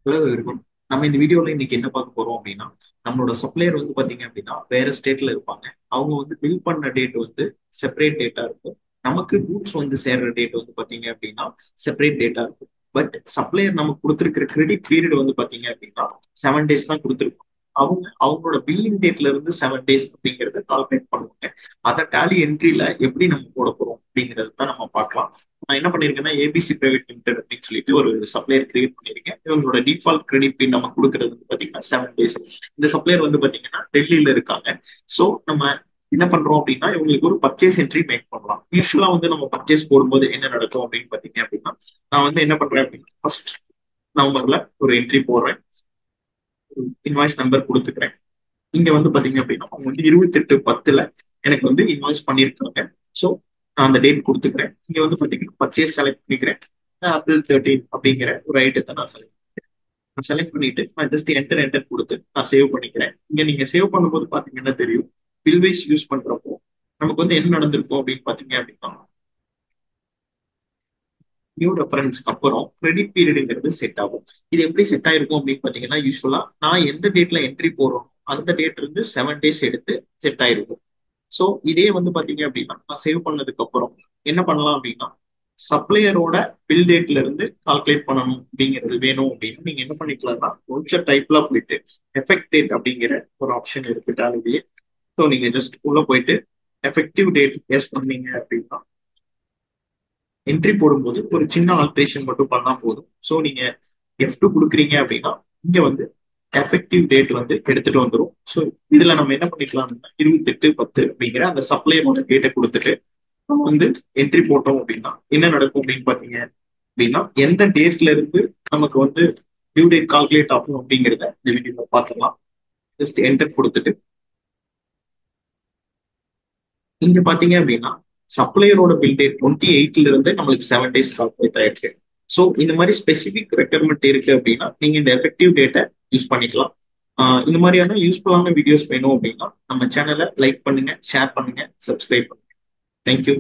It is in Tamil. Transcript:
ஹலோ இருக்கும். நம்ம இந்த வீடியோல இன்னைக்கு என்ன பார்க்க போறோம் அப்படின்னா, நம்மளோட சப்ளையர் வந்து பாத்தீங்க அப்படின்னா வேற ஸ்டேட்ல இருப்பாங்க. அவங்க வந்து பில் பண்ண டேட் வந்து செப்பரேட் டேட்டா இருக்கும். நமக்கு கூட்ஸ் வந்து சேர்ற டேட் வந்து பாத்தீங்க அப்படின்னா செப்பரேட் டேட்டா இருக்கும். பட் சப்ளையர் நமக்கு கொடுத்துருக்கிற கிரெடிட் பீரியட் வந்து பாத்தீங்க அப்படின்னா 7 days தான் கொடுத்துருக்கும். அவங்க அவங்களோட பில்லிங் டேட்ல இருந்து 7 days அப்படிங்கறத கால்குலேட் பண்ணுவாங்க. அதை டேலி என்ட்ரில எப்படி நம்ம போட போறோம் அப்படிங்கறத தான் நம்ம பார்க்கலாம். நான் என்ன பண்ணிருக்கேன்னா ஏபிசி பிரைவேட் லிமிடெட் அப்படின்னு சொல்லிட்டு ஒரு சப்ளையர் கிரியேட் பண்ணிருக்கேன். இவங்களோட டிஃபால்ட் கிரெடிட் பின் நம்ம கொடுக்கறது வந்து பாத்தீங்கன்னா 7 days. இந்த சப்ளையர் வந்து பாத்தீங்கன்னா டெல்லியில இருக்காங்க. ஸோ நம்ம என்ன பண்றோம் அப்படின்னா இவங்களுக்கு ஒரு பர்ச்சேஸ் என்ட்ரி மேக் பண்ணலாம். யூஸ்வலா வந்து நம்ம பர்ச்சேஸ் போடும்போது என்ன நடக்கும் அப்படின்னு பாத்தீங்க அப்படின்னா, நான் வந்து என்ன பண்றேன் அப்படின்னா ஃபர்ஸ்ட் நவம்பர்ல ஒரு என்ட்ரி போடுறேன். இன்வாய்ஸ் நம்பர் கொடுத்துக்கிறேன். இங்க வந்து பாத்தீங்க அப்படின்னா அவங்க வந்து 28/10 எனக்கு வந்து இன்வாய்ஸ் பண்ணிருக்காங்க. ஸோ நான் அந்த டேட் கொடுத்துக்கிறேன். இங்க வந்து பாத்தீங்கன்னா பர்ச்சேஸ் செலக்ட் பண்ணிக்கிறேன். ஆப்பிள் 13 அப்படிங்கிற ஒரு ஐட்டத்தை நான் செலக்ட் பண்ணிட்டு நான் ஜஸ்ட் என்டர் என்டர் கொடுத்து நான் சேவ் பண்ணிக்கிறேன். இங்க நீங்க சேவ் பண்ணும்போது பாத்தீங்கன்னா தெரியும், பில்வைஸ் யூஸ் பண்றப்போ நமக்கு வந்து என்ன நடந்திருக்கும் அப்படின்னு பாத்தீங்க அப்படின்னா, நியூ ரெஃபரன்ஸ்க்கு அப்புறம் கிரெடிட் பீரியடுங்கிறது செட் ஆகும். இது எப்படி செட் ஆயிருக்கும் அப்படின்னு பாத்தீங்கன்னா, யூஸ்வலா நான் எந்த டேட்ல என்ட்ரி போறோம் அந்த டேட் இருந்து 7 days எடுத்து செட் ஆயிருக்கும். ஸோ இதே வந்து பாத்தீங்க அப்படின்னா நான் சேவ் பண்ணதுக்கு அப்புறம் என்ன பண்ணலாம் அப்படின்னா, சப்ளையரோட பில் டேட்ல இருந்து கால்குலேட் பண்ணணும் அப்படிங்கிறது வேணும் அப்படின்னு நீங்க என்ன பண்ணிக்கலாம்னா கொஞ்சம் டைப்ல போயிட்டு எஃபெக்ட் டேட் அப்படிங்கிற ஒரு ஆப்ஷன் இருக்கு டேலிலேயே. ஸோ நீங்க ஜஸ்ட் உள்ள போயிட்டு எஃபெக்டிவ் டேட் எஸ் பண்ணீங்க அப்படின்னா என்ட்ரி போடும்போது ஒரு சின்ன ஆல்ட்ரேஷன் மட்டும் பண்ணா போதும். ஸோ நீங்க F2 கொடுக்குறீங்க அப்படின்னா இங்க வந்து எஃபெக்டிவ் டேட் வந்து எடுத்துட்டு வந்துடும். ஸோ இதுல நம்ம என்ன பண்ணிக்கலாம்னா 28/10 அப்படிங்கிற அந்த சப்ளையரோட டேட்டை கொடுத்துட்டு நம்ம வந்து என்ட்ரி போட்டோம் அப்படின்னா என்ன நடக்கும் அப்படின்னு பாத்தீங்க அப்படின்னா, எந்த டேட்ல இருந்து நமக்கு வந்து டியூ டேட் கால்குலேட் ஆகும் அப்படிங்கிறத இந்த வீடியோல பார்த்துக்கலாம். ஜஸ்ட் என்டர் கொடுத்துட்டு இங்க பாத்தீங்க அப்படின்னா சப்ளையரோட பில் டேட் 28ல இருந்து நம்மளுக்கு 7 days கால்குலேட் ஆயிருக்கு. ஸோ இந்த மாதிரி ஸ்பெசிபிக் ரெக்குயர்மெண்ட் இருக்கு அப்படின்னா நீங்க இந்த எஃபெக்டிவ் டேட்டை யூஸ் பண்ணிக்கலாம். இந்த மாதிரியான யூஸ்ஃபுல்லான வீடியோஸ் வேணும் அப்படின்னா நம்ம சேனலை லைக் பண்ணுங்க, ஷேர் பண்ணுங்க, சப்ஸ்கிரைப் பண்ணுங்க. தேங்க்யூ.